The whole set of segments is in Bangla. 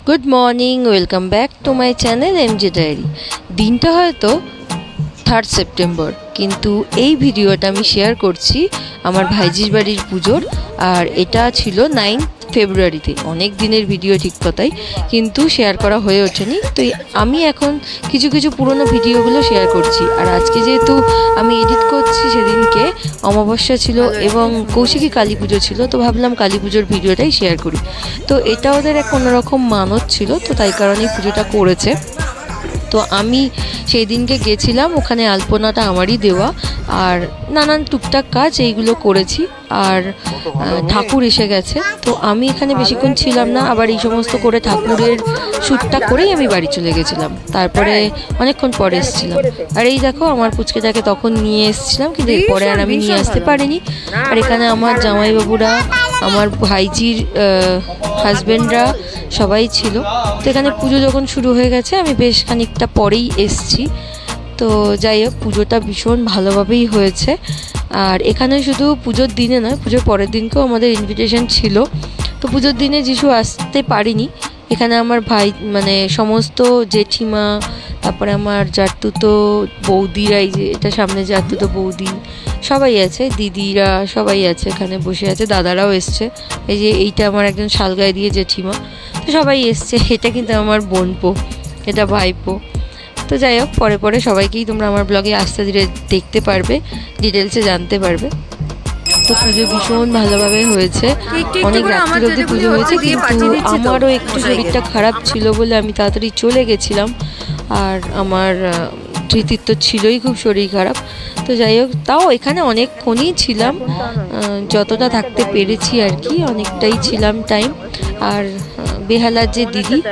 Good morning, welcome back to my channel MJ diary. দিনটা হয়তো 3 সেপ্টেম্বর, কিন্তু এই ভিডিওটা আমি শেয়ার করছি আমার ভাইজির বাড়ির পুজোর। আর এটা ছিল 9 ফেব্রুয়ারিতে। অনেক দিনের ভিডিও ঠিক কথাই, কিন্তু শেয়ার করা হয়ে ওঠেনি। তো আমি এখন কিছু কিছু পুরনো ভিডিওগুলো শেয়ার করছি। আর আজকে যেহেতু আমি এডিট করছি, সেদিনকে অমাবস্যা ছিল এবং কৌশিকী কালী পুজো ছিল, তো ভাবলাম কালী পুজোর ভিডিওটাই শেয়ার করি। তো এটা ওদের এক অন্যরকম মানত ছিল, তো তাই কারণেই পুজোটা করেছে। তো আমি সেই দিনকে গেছিলাম, ওখানে আলপনাটা আমারই দেওয়া আর নানান টুকটাক কাজ এইগুলো করেছি। আর ঠাকুর এসে গেছে, তো আমি এখানে বেশিক্ষণ ছিলাম না। আবার এই সমস্ত করে ঠাকুরের শ্যুটটা করেই আমি বাড়ি চলে গেছিলাম। তারপরে অনেকক্ষণ পরে এসেছিলাম। আর এই দেখো, আমার পুচকেটাকে তখন নিয়ে এসেছিলাম, কিন্তু এরপরে আর আমি নিয়ে আসতে পারিনি। আর এখানে আমার জামাইবাবুরা, আমার ভাইজির হাজব্যান্ডরা সবাই ছিল। তো এখানে পুজো যখন শুরু হয়ে গেছে, আমি বেশ খানিকটা পরেই এসছি। তো যাই হোক, পুজোটা ভীষণ ভালোভাবেই হয়েছে। আর এখানে শুধু পুজোর দিনে নয়, পুজোর পরের দিনকেও আমাদের ইনভিটেশন ছিল। তো পুজোর দিনে যিশু আসতে পারিনি। এখানে আমার ভাই, মানে সমস্ত জেঠিমা, তারপরে আমার জাতুতো বৌদিরা, এই যে এটা সামনে জাতুতো বৌদি সবাই আছে, দিদিরা সবাই আছে, এখানে বসে আছে, দাদারাও এসছে। এই যে এইটা আমার একজন শালগায় দিয়ে জেঠিমা, তো সবাই এসছে। এটা কিন্তু আমার বোনপো, এটা ভাইপো। তো যাই হোক, পরে পরে সবাইকেই তোমরা আমার ব্লগে আস্তে ধীরে দেখতে পারবে, ডিটেলসে জানতে পারবে। তো পুজো ভীষণ ভালোভাবে হয়েছে, অনেক রাত্রি অবধি পুজো হয়েছে। কিন্তু আমারও একটু শরীরটা খারাপ ছিল বলে আমি তাড়াতাড়ি চলে গেছিলাম। আর আমার ধৃতির তো ছিলই খুব শরীর খারাপ। তো যাই হোক, তাও এখানে অনেকক্ষণই ছিলাম, যতটা থাকতে পেরেছি আর কি, অনেকটাই ছিলাম টাইম। আর বেহালার যে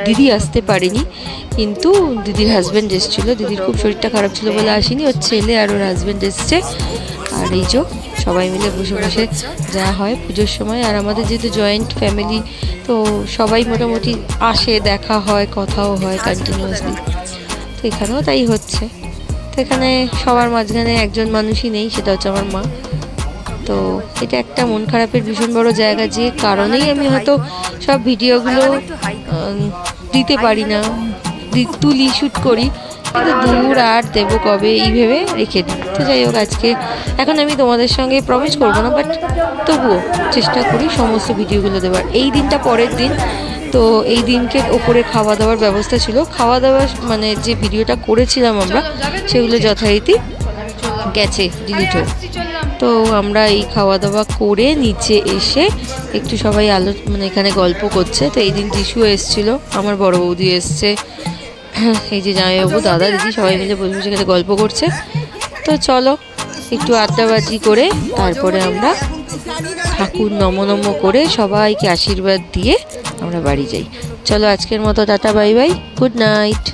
দিদি আসতে পারেনি, কিন্তু দিদির হাজব্যান্ড এসেছিলো। দিদির খুব শরীরটা খারাপ ছিল বলে আসেনি, ওর ছেলে আর ওর হাজব্যান্ড এসছে। আর এই যে সবাই মিলে বসে বসে যা হয় পুজোর সময়। আর আমাদের যেহেতু জয়েন্ট ফ্যামিলি, তো সবাই মোটামুটি আসে, দেখা হয়, কথাও হয় কন্টিনিউয়াসলি। তো এখানেও তাই হচ্ছে। তো এখানে সবার মাঝখানে একজন মানুষই নেই, সেটা হচ্ছে আমার মা। তো এটা একটা মন খারাপের ভীষণ বড় জায়গা, যে কারণেই আমি হয়তো সব ভিডিওগুলো দিতে পারি না, তুলি শ্যুট করি, কিন্তু দূর আর দেবো কবে এই ভেবে রেখে দিই। তো যাই হোক, আজকে এখন আমি তোমাদের সঙ্গে প্রমিস করবো না, বাট তবুও চেষ্টা করি সমস্ত ভিডিওগুলো দেওয়ার। এই দিনটা পরের দিন, তো এই দিনকে ওপরে খাওয়া দাওয়ার ব্যবস্থা ছিল। খাওয়া দাওয়া মানে যে ভিডিওটা করেছিলাম আমরা, সেগুলো যথারীতি গেছে ডিলিট হয়ে। তো আমরা এই খাওয়া দাওয়া করে নিচে এসে একটু সবাই মানে এখানে গল্প করছে। তো এই দিন যিশু এসেছিলো, আমার বড় বৌদি এসছে, এই যে জামাইবাবু, দাদা, দিদি সবাই মিলে বসে বসে এখানে গল্প করছে। তো চলো একটু আড্ডাবাজি করে তারপরে আমরা ঠাকুর নম করে সবাইকে আশীর্বাদ দিয়ে আমরা বাড়ি যাই। চলো, আজকের মতো tata, bye bye, good night.